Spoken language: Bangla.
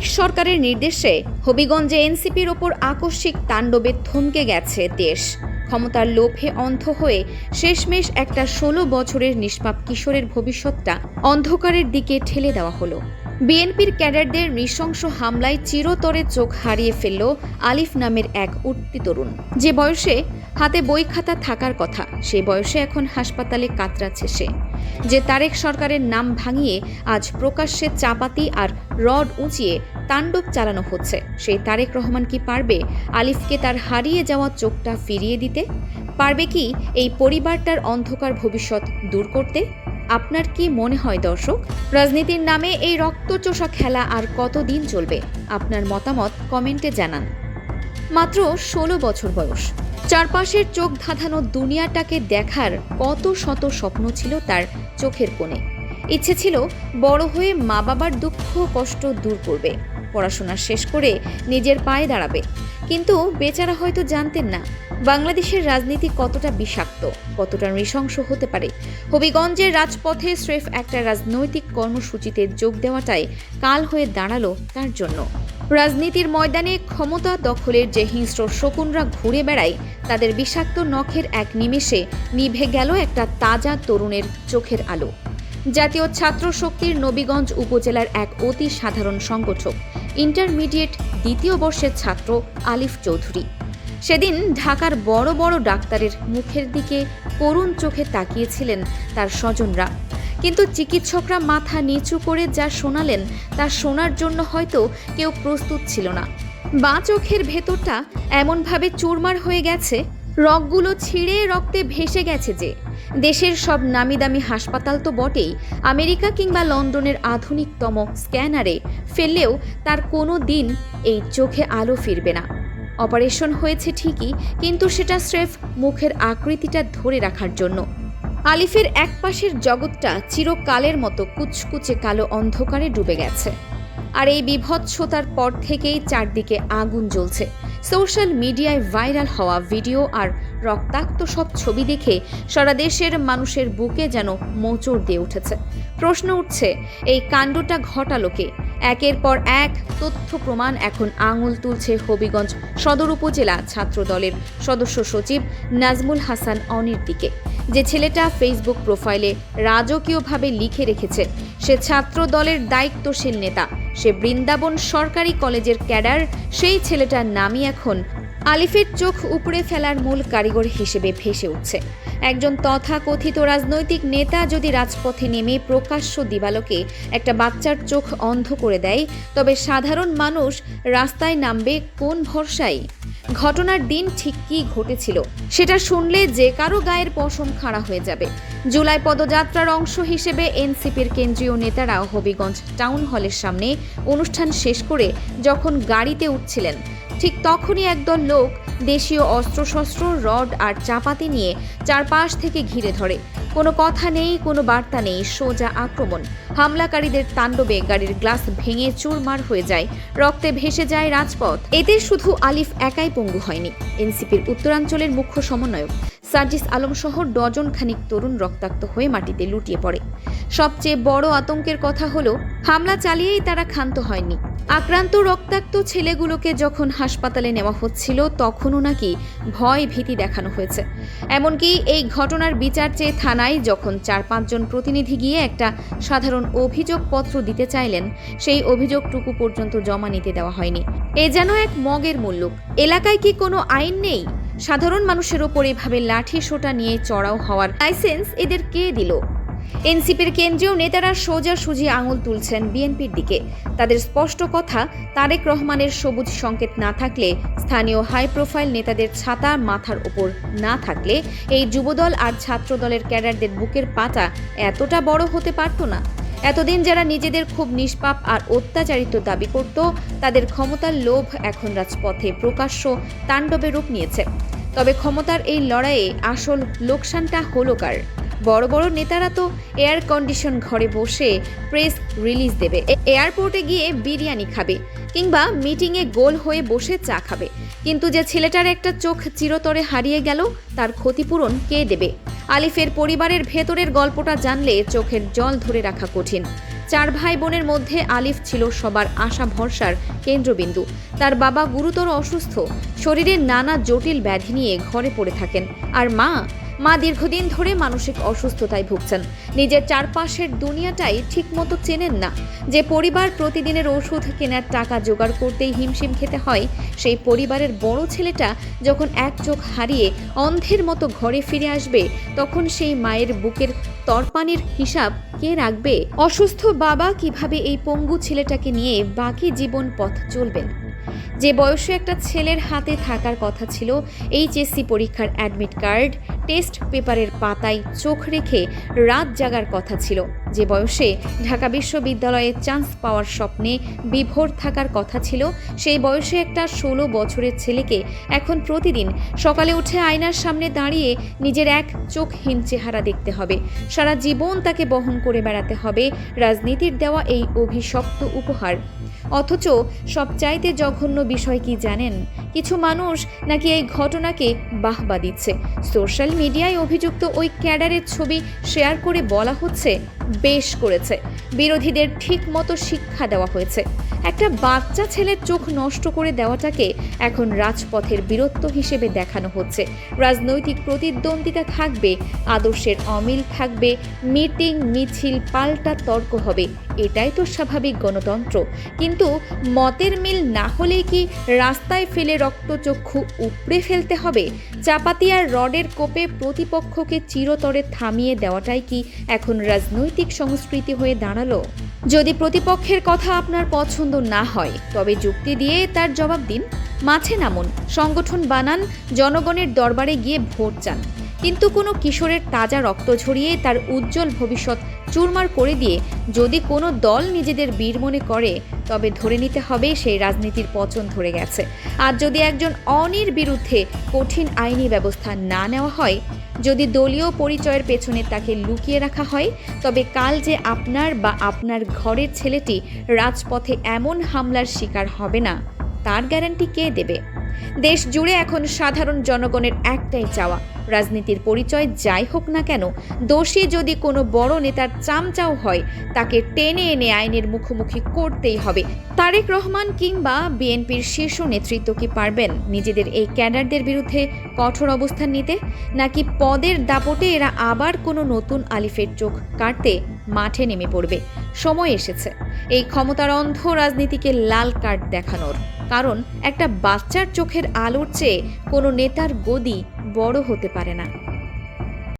তারেক সরকারের নির্দেশে হবিগঞ্জে এনসিপির ওপর আকস্মিক তাণ্ডবে থমকে গেছে দেশ। ক্ষমতার লোভে অন্ধ হয়ে শেষমেশ একটা ১৬ বছরের নিষ্পাপ কিশোরের ভবিষ্যৎটা অন্ধকারের দিকে ঠেলে দেওয়া হলো। বিএনপির ক্যাডারদের নৃশংস হামলায় চিরতরে চোখ হারিয়ে ফেলল আলিফ নামের এক উঠতি তরুণ। যে বয়সে হাতে বই খাতা থাকার কথা, সেই বয়সে এখন হাসপাতালে কাতরাচ্ছে সে। যে তারেক সরকারের নাম ভাঙিয়ে আজ প্রকাশ্যে চাপাতি আর রড উঁচিয়ে তাণ্ডব চালানো হচ্ছে, সেই তারেক রহমান কি পারবে আলিফকে তার হারিয়ে যাওয়া চোখটা ফিরিয়ে দিতে? পারবে কি এই পরিবারটার অন্ধকার ভবিষ্যৎ দূর করতে? আপনার কি মনে হয় দর্শক, রাজনীতির নামে এই রক্তচোষা খেলা আর কতদিন চলবে? আপনার মতামত কমেন্টে জানান। মাত্র ১৬ বছর বয়স, চারপাশের চোখ ধাঁধানো দুনিয়াটাকে দেখার কত শত স্বপ্ন ছিল তার চোখের কোণে। ইচ্ছে ছিল বড় হয়ে মা বাবার দুঃখ কষ্ট দূর করবে, পড়াশোনা শেষ করে নিজের পায়ে দাঁড়াবে। কিন্তু বেচারা হয়তো জানতেন না বাংলাদেশের রাজনীতি কতটা বিষাক্ত, কতটা নৃশংস হতে পারে। হবিগঞ্জের রাজপথে স্রেফ একটা রাজনৈতিক কর্মসূচিতে যোগ দেওয়াটাই কাল হয়ে দাঁড়ালো তার জন্য। রাজনীতির ময়দানে ক্ষমতা দখলের যে হিংস্র শকুনরা ঘুরে বেড়ায়, তাদের বিষাক্ত নখের এক নিমেষে নিভে গেল একটা তাজা তরুণের চোখের আলো। জাতীয় ছাত্র শক্তির নবীগঞ্জ উপজেলার এক অতি সাধারণ সংগঠক, ইন্টারমিডিয়েট দ্বিতীয় বর্ষের ছাত্র আলিফ চৌধুরী। সেদিন ঢাকার বড় বড় ডাক্তারের মুখের দিকে করুণ চোখে তাকিয়েছিলেন তার স্বজনরা, কিন্তু চিকিৎসকরা মাথা নিচু করে যা শোনালেন তা শোনার জন্য হয়তো কেউ প্রস্তুত ছিল না। বাঁ চোখের ভেতরটা এমনভাবে চুরমার হয়ে গেছে, রগগুলো ছিঁড়ে রক্তে ভেসে গেছে যে দেশের সব নামিদামি হাসপাতাল তো বটেই, আমেরিকা কিংবা লন্ডনের আধুনিকতম স্ক্যানারে ফেললেও তার কোনো দিন এই চোখে আলো ফিরবে না। অপারেশন হয়েছে ঠিকই, কিন্তু সেটা স্রেফ মুখের আকৃতিটা ধরে রাখার জন্য। আলিফের এক পাশের জগৎটা চিরকালের মতো কুচকুচে কালো অন্ধকারে ডুবে গেছে। আর এই বিভৎসতার পর থেকেই চারদিকে আগুন জ্বলছে। সোশ্যাল মিডিয়ায় ভাইরাল হওয়া ভিডিও আর রক্তাক্ত সব ছবি দেখে সারা দেশের মানুষের বুকে যেন মোচড় দিয়ে উঠেছে। প্রশ্ন উঠছে, এই কাণ্ডটা ঘটালো কে? একের পর এক তথ্য প্রমাণ এখন আঙুল তুলছে হবিগঞ্জ সদর উপজেলা ছাত্র দলের সদস্য সচিব নাজমুল হাসান অনির দিকে। যে ছেলেটা ফেসবুক প্রোফাইলে রাজকীয়ভাবে লিখে রেখেছে সে ছাত্র দলের দায়িত্বশীল নেতা, সে বৃন্দাবন সরকারি কলেজের ক্যাডার, সেই ছেলেটার নামই এখন আলিফের চোখ উপড়ে ফেলার মূল কারিগর হিসেবে ভেসে উঠছে। একজন তথাকথিত রাজনৈতিক নেতা যদি রাজপথে নেমে প্রকাশ্য দিবালোকে একটা বাচ্চার চোখ অন্ধ করে দেয়, তবে সাধারণ মানুষ রাস্তায় নামবে কোন ভরসায়? ঘটনার দিন ঠিক কী ঘটেছিল সেটা শুনলে যে কারো গায়ের পশম খাড়া হয়ে যাবে। জুলাই পদযাত্রার অংশ হিসেবে এনসিপির কেন্দ্রীয় নেতারা হবিগঞ্জ টাউন হলের সামনে অনুষ্ঠান শেষ করে যখন গাড়িতে উঠছিলেন, ঠিক তখনই একদল লোক দেশীয় অস্ত্রশস্ত্র, রড আর চাপাতি নিয়ে চারপাশ থেকে ঘিরে ধরে। কোনো কথা নেই, কোনো বার্তা নেই, সোজা আক্রমণ। হামলাকারীদের তাণ্ডবে গাড়ির গ্লাস ভেঙে চুরমার হয়ে যায়, রক্তে ভেসে যায় রাজপথ। এতে শুধু আলিফ একাই পঙ্গু হয়নি, এনসিপির উত্তরাঞ্চলের মুখ্য সমন্বয়ক সার্জিস আলম সহ ডজন খানিক তরুণ রক্তাক্ত হয়ে মাটিতে লুটিয়ে পড়ে। সবচেয়ে বড় আতঙ্কের কথা হলো, হামলা চালিয়েই তারা ক্ষান্ত হয়নি। আক্রান্ত রক্তাক্ত ছেলেগুলোকে যখন হাসপাতালে নেওয়া হচ্ছিল তখনও নাকি ভয় ভীতি দেখানো হয়েছে। এমনকি এই ঘটনার বিচার চেয়ে থানায় যখন ৪-৫ জন প্রতিনিধি গিয়ে একটা সাধারণ অভিযোগপত্র দিতে চাইলেন, সেই অভিযোগটুকু পর্যন্ত জমা নিতে দেওয়া হয়নি। এ যেন এক মগের মুল্লুক। এলাকায় কি কোনো আইন নেই? সাধারণ মানুষের ওপর এভাবে লাঠি সোটা নিয়ে চড়াও হওয়ার লাইসেন্স এদের কে দিল? এনসিপির কেন্দ্রীয় নেতারা সোজাসুজি আঙুল তুলছেন বিএনপির দিকে। তাদের স্পষ্ট কথা, তারেক রহমানের সবুজ সংকেত না থাকলে, স্থানীয় হাই প্রোফাইল নেতাদের ছাতা মাথার ওপর না থাকলে এই যুবদল আর ছাত্র দলের ক্যাডারদের বুকের পাটা এতটা বড় হতে পারত না। এতদিন যারা নিজেদের খুব নিষ্পাপ আর অত্যাচারিত দাবি করত, তাদের ক্ষমতার লোভ এখন রাজপথে প্রকাশ্য তাণ্ডবে রূপ নিয়েছে। তবে ক্ষমতার এই লড়াইয়ে আসল লোকসানটা হলো কার? বড় বড় নেতারা তো এয়ার কন্ডিশন ঘরে বসে প্রেস রিলিজ দেবে, এয়ারপোর্টে গিয়ে বিরিয়ানি খাবে, কিংবা মিটিংয়ে গোল হয়ে বসে চা খাবে। কিন্তু যে ছেলেটার একটা চোখ চিরতরে হারিয়ে গেল, তার ক্ষতিপূরণ কে দেবে? আলিফের পরিবারের ভেতরের গল্পটা জানলে চোখের জল ধরে রাখা কঠিন। 4 ভাই বোনের মধ্যে আলিফ ছিল সবার আশা ভরসার কেন্দ্রবিন্দু। তার বাবা গুরুতর অসুস্থ, শরীরে নানা জটিল ব্যাধি নিয়ে ঘরে পড়ে থাকেন। আর মা দীর্ঘদিন ধরে মানসিক অসুস্থতায় ভুগছেন। নিজের চারপাশের দুনিয়াটাই ঠিকমতো চেনেন না। যে পরিবার প্রতিদিনের ওষুধ কেনার টাকা জোগাড় করতেই হিমশিম খেতে হয়, সেই পরিবারের বড় ছেলেটা যখন এক চোখ হারিয়ে অন্ধের মতো ঘরে ফিরে আসবে, তখন সেই মায়ের বুকের তরপানির হিসাব কে রাখবে? অসুস্থ বাবা কিভাবে এই পঙ্গু ছেলেটাকে নিয়ে বাকি জীবন পথ চলবেন? যে বয়সে একটা ছেলের হাতে থাকার কথা ছিল এইচএসসি পরীক্ষার অ্যাডমিট কার্ড, টেস্ট পেপারের পাতায় চোখ রেখে রাত জাগার কথা ছিল, যে বয়সে ঢাকা বিশ্ববিদ্যালয়ে চান্স পাওয়ার স্বপ্নে বিভোর থাকার কথা ছিল, সেই বয়সে একটা 16 বছরের ছেলেকে এখন প্রতিদিন সকালে উঠে আয়নার সামনে দাঁড়িয়ে নিজের এক চোখহীন চেহারা দেখতে হবে। সারা জীবন তাকে বহন করে বেড়াতে হবে রাজনীতির দেওয়া এই অভিশপ্ত উপহার। অথচ সবচাইতে জঘন্য বিষয় কি জানেন? কিছু মানুষ নাকি এই ঘটনাকে বাহবা দিচ্ছে। সোশ্যাল মিডিয়ায় অভিযুক্ত ওই ক্যাডারের ছবি শেয়ার করে বলা হচ্ছে, বেশ করেছে, বিরোধীদের ঠিক মতো শিক্ষা দেওয়া হয়েছে। একটা বাচ্চা ছেলের চোখ নষ্ট করে দেওয়াটাকে এখন রাজপথের বীরত্ব হিসেবে দেখানো হচ্ছে। রাজনৈতিক প্রতিদ্বন্দ্বিতা থাকবে, আদর্শের অমিল থাকবে, মিটিং মিছিল পাল্টা তর্ক হবে, এটাই তো স্বাভাবিক গণতন্ত্র। কিন্তু মতের মিল না হলেই কি রাস্তায় ফেলে রক্তচক্ষু উপড়ে ফেলতে হবে? চাপাতি আর রডের কোপে প্রতিপক্ষকে চিরতরে থামিয়ে দেওয়াটাই কি এখন রাজনৈতিক সংস্কৃতি হয়ে দাঁড়ালো? যদি প্রতিপক্ষের কথা আপনার পছন্দ না হয়, তবে যুক্তি দিয়ে তার জবাব দিন, মাঠে নামুন, সংগঠন বানান, জনগণের দরবারে গিয়ে ভোট চান। কিন্তু কোনো কিশোরের তাজা রক্ত ঝরিয়ে তার উজ্জ্বল ভবিষ্যৎ চুরমার করে দিয়ে যদি কোনো দল নিজেদের বীর মনে করে, তবে ধরে নিতে হবে সেই রাজনীতির পচন ধরে গেছে। আর যদি একজন অনির বিরুদ্ধে কঠিন আইনি ব্যবস্থা না নেওয়া হয়, যদি দলীয় পরিচয়ের পেছনে তাকে লুকিয়ে রাখা হয়, তবে কাল যে আপনার বা আপনার ঘরের ছেলেটি রাজপথে এমন হামলার শিকার হবে না, তার গ্যারান্টি কে দেবে? দেশ জুড়ে এখন সাধারণ জনগণের একটাই চাওয়া, রাজনীতির পরিচয় যাই হোক না কেন, দোষী যদি কোনো বড় নেতার চামচাও হয়, তাকে টেনে এনে আইনের মুখোমুখি করতেই হবে। তারেক রহমান কিংবা বিএনপির শীর্ষ নেতৃত্ব কি পারবেন নিজেদের এই ক্যাডারদের বিরুদ্ধে কঠোর অবস্থান নিতে? নাকি পদের দাপটে এরা আবার কোনো নতুন আলিফের চোখ কাটতে মাঠে নেমে পড়বে? সময় এসেছে এই ক্ষমতার অন্ধ রাজনীতিকে লাল কার্ড দেখানোর। কারণ একটা বাচ্চার চোখের আলোর চেয়ে কোনো নেতার গদি বড় হতে পারে না।